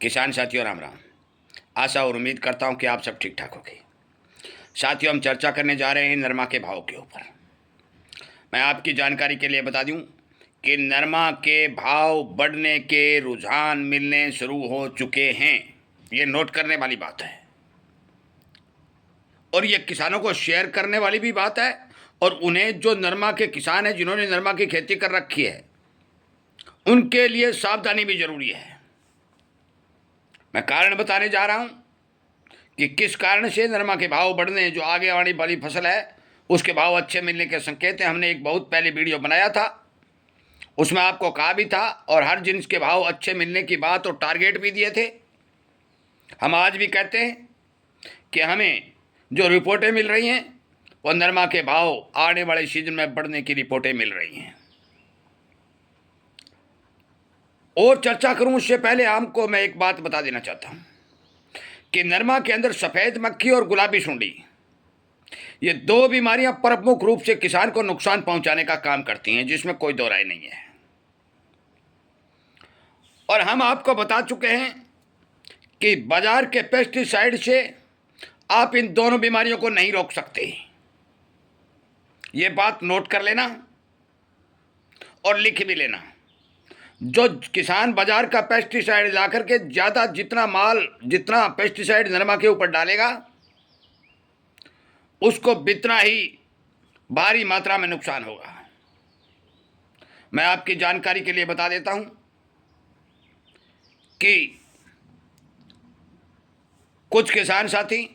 किसान साथियों राम राम। आशा और उम्मीद करता हूँ कि आप सब ठीक ठाक होंगे। साथियों, हम चर्चा करने जा रहे हैं नरमा के भाव के ऊपर। मैं आपकी जानकारी के लिए बता दूं कि नरमा के भाव बढ़ने के रुझान मिलने शुरू हो चुके हैं। ये नोट करने वाली बात है और ये किसानों को शेयर करने वाली भी बात है। और उन्हें जो नरमा के किसान हैं, जिन्होंने नरमा की खेती कर रखी है, उनके लिए सावधानी भी जरूरी है। मैं कारण बताने जा रहा हूं कि किस कारण से नरमा के भाव बढ़ने, जो आगे आने वाली फसल है उसके भाव अच्छे मिलने के संकेत हैं। हमने एक बहुत पहले वीडियो बनाया था, उसमें आपको कहा भी था और हर जिन्स के भाव अच्छे मिलने की बात और टारगेट भी दिए थे। हम आज भी कहते हैं कि हमें जो रिपोर्टें मिल रही हैं वो नरमा के भाव आने वाले सीजन में बढ़ने की रिपोर्टें मिल रही हैं। और चर्चा करूं उससे पहले आपको मैं एक बात बता देना चाहता हूं कि नरमा के अंदर सफ़ेद मक्खी और गुलाबी सुंडी, ये दो बीमारियां प्रमुख रूप से किसान को नुकसान पहुंचाने का काम करती हैं, जिसमें कोई दो राय नहीं है। और हम आपको बता चुके हैं कि बाजार के पेस्टिसाइड से आप इन दोनों बीमारियों को नहीं रोक सकते। ये बात नोट कर लेना और लिख भी लेना। जो किसान बाजार का पेस्टिसाइड ला करके ज़्यादा जितना पेस्टिसाइड नरमा के ऊपर डालेगा, उसको जितना ही भारी मात्रा में नुकसान होगा। मैं आपकी जानकारी के लिए बता देता हूं कि कुछ किसान साथी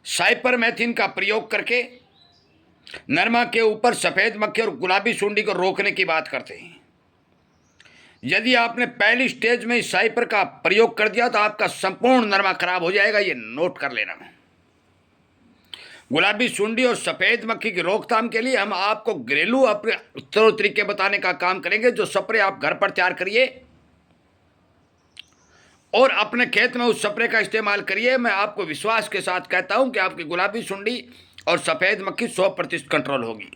साइपरमेथ्रिन का प्रयोग करके नरमा के ऊपर सफ़ेद मक्खी और गुलाबी सुंडी को रोकने की बात करते हैं। यदि आपने पहली स्टेज में इस साइपर का प्रयोग कर दिया तो आपका संपूर्ण नरमा खराब हो जाएगा। ये नोट कर लेना। गुलाबी सुंडी और सफ़ेद मक्खी की रोकथाम के लिए हम आपको घरेलू अपने तरीके बताने का काम करेंगे। जो स्प्रे आप घर पर तैयार करिए और अपने खेत में उस स्प्रे का इस्तेमाल करिए। मैं आपको विश्वास के साथ कहता हूं कि आपकी गुलाबी सुंडी और सफ़ेद मक्खी 100% कंट्रोल होगी।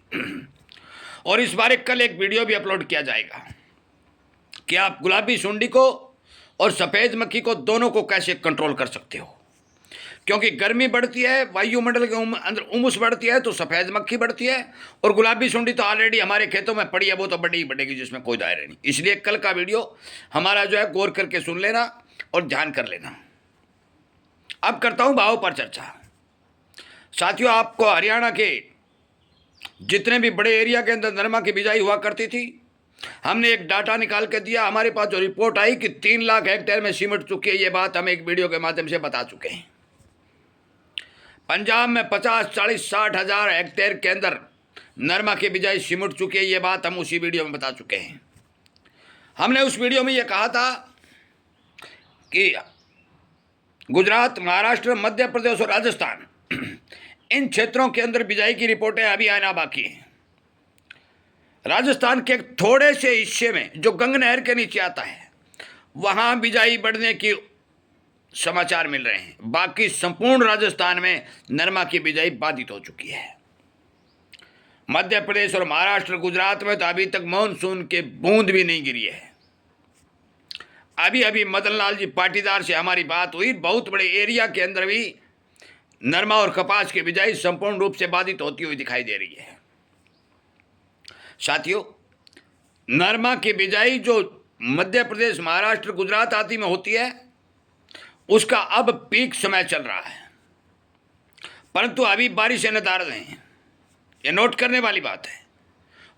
और इस बारे कल एक वीडियो भी अपलोड किया जाएगा कि आप गुलाबी सुंडी को और सफ़ेद मक्खी को दोनों को कैसे कंट्रोल कर सकते हो। क्योंकि गर्मी बढ़ती है, वायुमंडल के अंदर उमस बढ़ती है, तो सफ़ेद मक्खी बढ़ती है और गुलाबी सुंडी तो ऑलरेडी हमारे खेतों में पड़ी है, वो तो बढ़ी ही बढ़ेगी, जिसमें कोई दायरे नहीं। इसलिए कल का वीडियो हमारा जो है गौर करके सुन लेना और ध्यान कर लेना। अब करता हूं भाव पर चर्चा। साथियों, आपको हरियाणा के जितने भी बड़े एरिया के अंदर नरमा की बिजाई हुआ करती थी, हमने एक डाटा निकाल के दिया। हमारे पास जो रिपोर्ट आई कि 3 लाख हेक्टेयर में सिमट चुकी है, ये बात हम एक वीडियो के माध्यम से बता चुके हैं। पंजाब में 50, 40, 60 हजार हेक्टेयर के अंदर नरमा की बिजाई सिमट चुकी है, ये बात हम उसी वीडियो में बता चुके हैं। हमने उस वीडियो में ये कहा था कि गुजरात, महाराष्ट्र, मध्य प्रदेश और राजस्थान, इन क्षेत्रों के अंदर बिजाई की रिपोर्टें अभी आना बाकी हैं। राजस्थान के थोड़े से हिस्से में जो गंगा नहर के नीचे आता है, वहां बिजाई बढ़ने की समाचार मिल रहे हैं। बाकी संपूर्ण राजस्थान में नरमा की बिजाई बाधित हो चुकी है। मध्य प्रदेश और महाराष्ट्र, गुजरात में तो अभी तक मानसून के बूंद भी नहीं गिरी है। अभी अभी मदन लाल जी पाटीदार से हमारी बात हुई, बहुत बड़े एरिया के अंदर भी नरमा और कपास की बिजाई संपूर्ण रूप से बाधित होती हुई दिखाई दे रही है। साथियों, नरमा की बिजाई जो मध्य प्रदेश, महाराष्ट्र, गुजरात आदि में होती है, उसका अब पीक समय चल रहा है, परंतु अभी बारिशें नदारद हैं। ये नोट करने वाली बात है।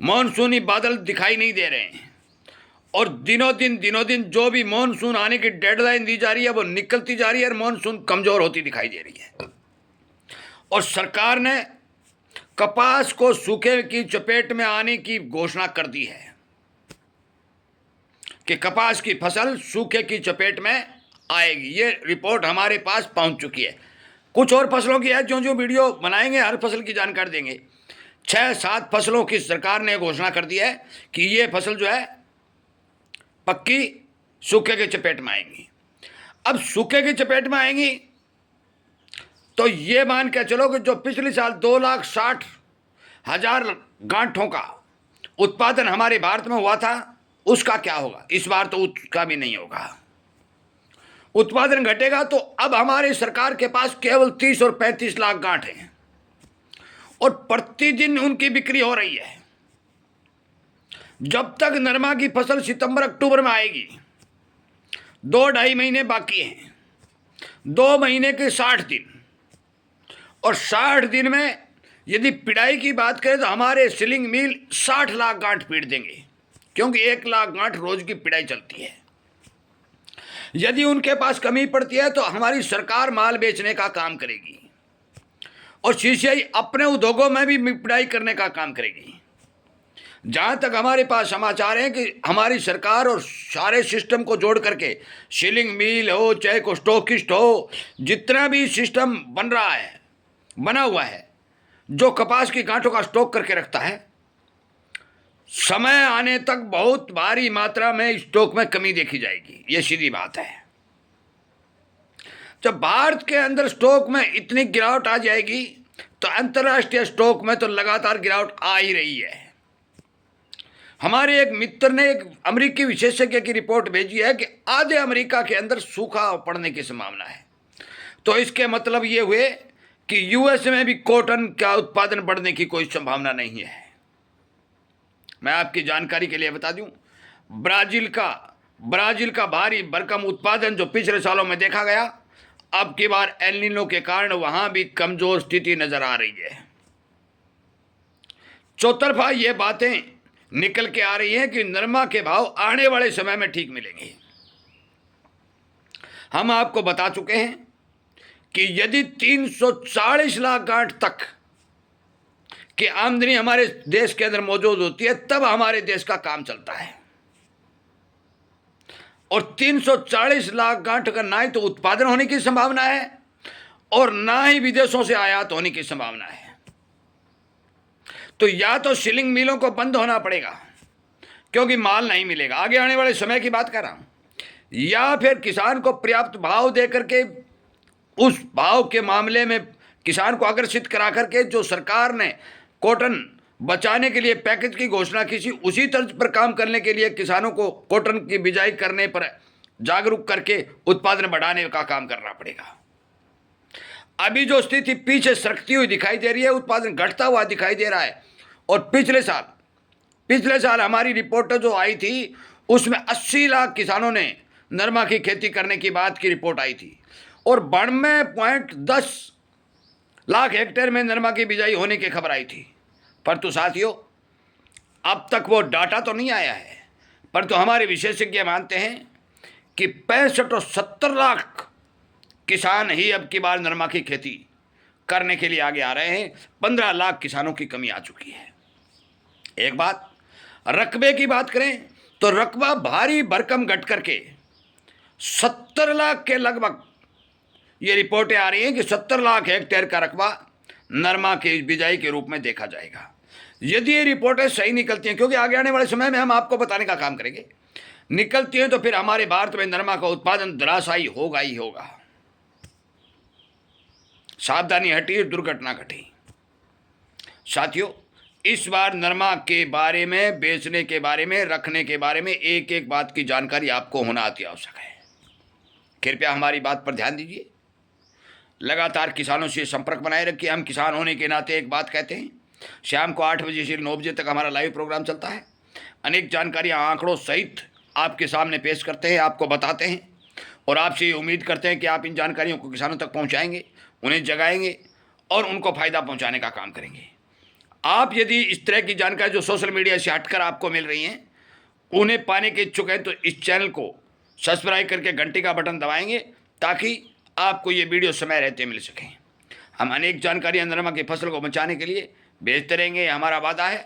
मानसूनी बादल दिखाई नहीं दे रहे हैं और दिनों दिन जो भी मानसून आने की डेडलाइन दी जा रही है वो निकलती जा रही है और मानसून कमजोर होती दिखाई दे रही है। और सरकार ने कपास को सूखे की चपेट में आने की घोषणा कर दी है कि कपास की फसल सूखे की चपेट में आएगी। ये रिपोर्ट हमारे पास पहुंच चुकी है। कुछ और फसलों की है, जो वीडियो बनाएंगे हर फसल की जानकारी देंगे। 6-7 फसलों की सरकार ने घोषणा कर दी है कि ये फसल जो है पक्की सूखे की चपेट में आएंगी। अब सूखे की चपेट में आएंगी तो ये मान के चलो कि जो पिछले साल 2,60,000 गांठों का उत्पादन हमारे भारत में हुआ था, उसका क्या होगा। इस बार तो उसका भी नहीं होगा। उत्पादन घटेगा तो अब हमारी सरकार के पास केवल 30 और 35 लाख गांठ हैं और प्रतिदिन उनकी बिक्री हो रही है। जब तक नरमा की फसल सितंबर अक्टूबर में आएगी, 2-2.5 महीने बाकी हैं, 2 महीने के 60 दिन, और 60 दिन में यदि पिड़ाई की बात करें तो हमारे सिलिंग मिल 60 लाख गांठ पीट देंगे, क्योंकि 1 लाख गांठ रोज की पिड़ाई चलती है। यदि उनके पास कमी पड़ती है तो हमारी सरकार माल बेचने का काम करेगी और सीसीआई अपने उद्योगों में भी पिड़ाई करने का काम करेगी। जहाँ तक हमारे पास समाचार हैं कि हमारी सरकार और सारे सिस्टम को जोड़ करके, सीलिंग मिल हो चाहे को स्टॉकिस्ट हो, जितना भी सिस्टम बना हुआ है जो कपास की गांठों का स्टॉक करके रखता है, समय आने तक बहुत भारी मात्रा में स्टॉक में कमी देखी जाएगी। ये सीधी बात है। जब भारत के अंदर स्टॉक में इतनी गिरावट आ जाएगी तो अंतर्राष्ट्रीय स्टॉक में तो लगातार गिरावट आ ही रही है। हमारे एक मित्र ने एक अमेरिकी विशेषज्ञ की रिपोर्ट भेजी है कि आधे अमेरिका के अंदर सूखा पड़ने की संभावना है। तो इसके मतलब ये हुए कि यूएस में भी कॉटन का उत्पादन बढ़ने की कोई संभावना नहीं है। मैं आपकी जानकारी के लिए बता दूं, ब्राजील का भारी भरकम उत्पादन जो पिछले सालों में देखा गया, अब की बार एल नीनो के कारण वहां भी कमजोर स्थिति नजर आ रही है। चौतरफा ये बातें निकल के आ रही हैं कि नरमा के भाव आने वाले समय में ठीक मिलेंगे। हम आपको बता चुके हैं कि यदि 340 लाख गांठ तक की आमदनी हमारे देश के अंदर मौजूद होती है तब हमारे देश का काम चलता है, और 340 लाख गांठ का ना ही तो उत्पादन होने की संभावना है और ना ही विदेशों से आयात होने की संभावना है। तो या तो सीलिंग मिलों को बंद होना पड़ेगा क्योंकि माल नहीं मिलेगा, आगे आने वाले समय की बात कर रहा हूं, या फिर किसान को पर्याप्त भाव दे करके उस भाव के मामले में किसान को आकर्षित करा करके जो सरकार ने कॉटन बचाने के लिए पैकेज की घोषणा की थी, उसी तर्ज पर काम करने के लिए किसानों को कॉटन की बिजाई करने पर जागरूक करके उत्पादन बढ़ाने का काम करना पड़ेगा। अभी जो स्थिति पीछे सरकती हुई दिखाई दे रही है, उत्पादन घटता हुआ दिखाई दे रहा है। और पिछले साल हमारी रिपोर्ट जो आई थी उसमें 80 लाख किसानों ने नरमा की खेती करने की बात की रिपोर्ट आई थी और 92.10 लाख हेक्टेयर में नरमा की बिजाई होने की खबर आई थी। परंतु साथियों, अब तक वो डाटा तो नहीं आया है, परंतु हमारे विशेषज्ञ मानते हैं कि 65 और 70 लाख किसान ही अब की बार नरमा की खेती करने के लिए आगे आ रहे हैं। 15 लाख किसानों की कमी आ चुकी है। एक बात, रकबे की बात करें तो रकबा भारी भरकम घट करके 70 लाख के लगभग ये रिपोर्टें आ रही हैं कि 70 लाख हेक्टेयर का रकबा नरमा के बिजाई के रूप में देखा जाएगा। यदि ये रिपोर्टें सही निकलती हैं, क्योंकि आगे आने वाले समय में हम आपको बताने का काम करेंगे, निकलती हैं तो फिर हमारे भारत में नरमा का उत्पादन धराशायी होगा ही होगा। सावधानी हटी, दुर्घटना घटी। साथियों, इस बार नरमा के बारे में, बेचने के बारे में, रखने के बारे में एक एक बात की जानकारी आपको होना अति आवश्यक है। कृपया हमारी बात पर ध्यान दीजिए। लगातार किसानों से संपर्क बनाए रखिए। हम किसान होने के नाते एक बात कहते हैं, शाम को 8 बजे से 9 बजे तक हमारा लाइव प्रोग्राम चलता है। अनेक जानकारियाँ आंकड़ों सहित आपके सामने पेश करते हैं, आपको बताते हैं और आपसे उम्मीद करते हैं कि आप इन जानकारियों को किसानों तक पहुँचाएँगे, उन्हें जगाएंगे और उनको फ़ायदा पहुँचाने का काम करेंगे। आप यदि इस तरह की जानकारी जो सोशल मीडिया से हटकर आपको मिल रही हैं उन्हें पाने के इच्छुक हैं तो इस चैनल को सब्सक्राइब करके घंटी का बटन दबाएंगे ताकि आपको ये वीडियो समय रहते मिल सकें। हम अनेक जानकारियाँ नरमा की फसल को बचाने के लिए भेजते रहेंगे, हमारा वादा है।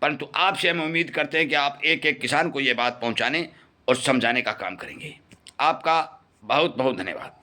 परंतु आपसे हम उम्मीद करते हैं कि आप एक एक किसान को ये बात पहुँचाने और समझाने का काम करेंगे। आपका बहुत बहुत धन्यवाद।